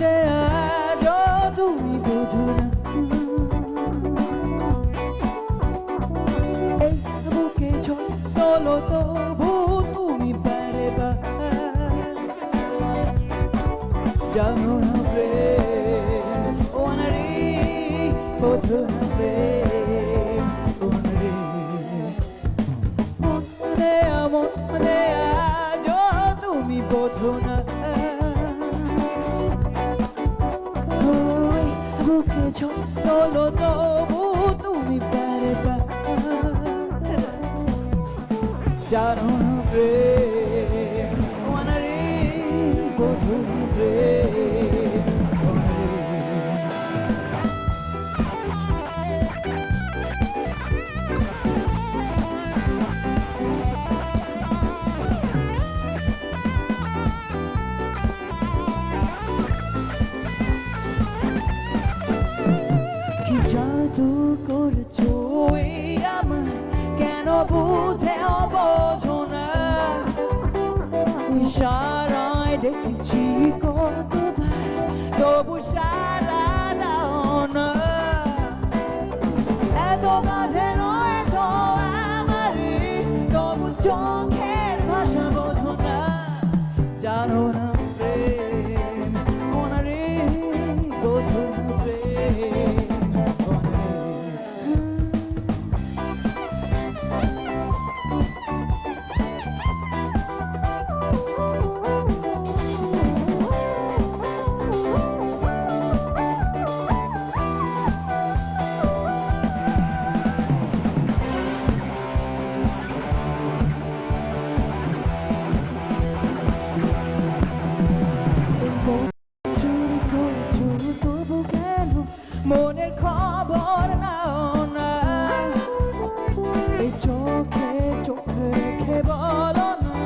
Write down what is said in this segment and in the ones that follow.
মনে আজ তুমি বোঝো না এই বুকে ছলো তবু তুমি পারে বা জানো না প্রেম ওনারে বোঝো না প্রেম ওনারে মনে আজ তুমি বোঝো না ওই বুকে ছলো তবু তুমি পারে বা জানো না প্রেম ওনারে বোঝো না প্রেম কি জাদু করেছো এই আমায় কেন বুঝেও বোঝো না ইশারায় ডেকেছি কতবার তবু সারা দাও না এত কাছে রয়েছ আমারই তবু চোখের ভাষা বোঝো না জানো না প্রেম ওনারে বোঝো না প্রেম মনের খবর নাও না এই চোখে চোখে রেখে বলো না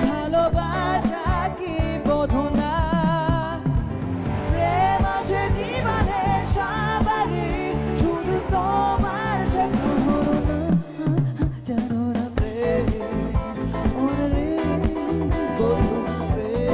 ভালোবাসা কি বোঝো না প্রেম আছে জীবনে সবারই শুধু তোমার শেখা হলো না জানো না প্রেম ওনারে বোঝো না প্রেম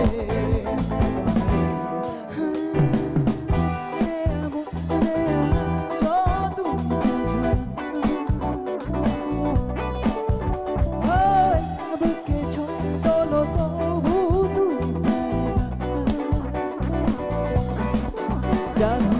done.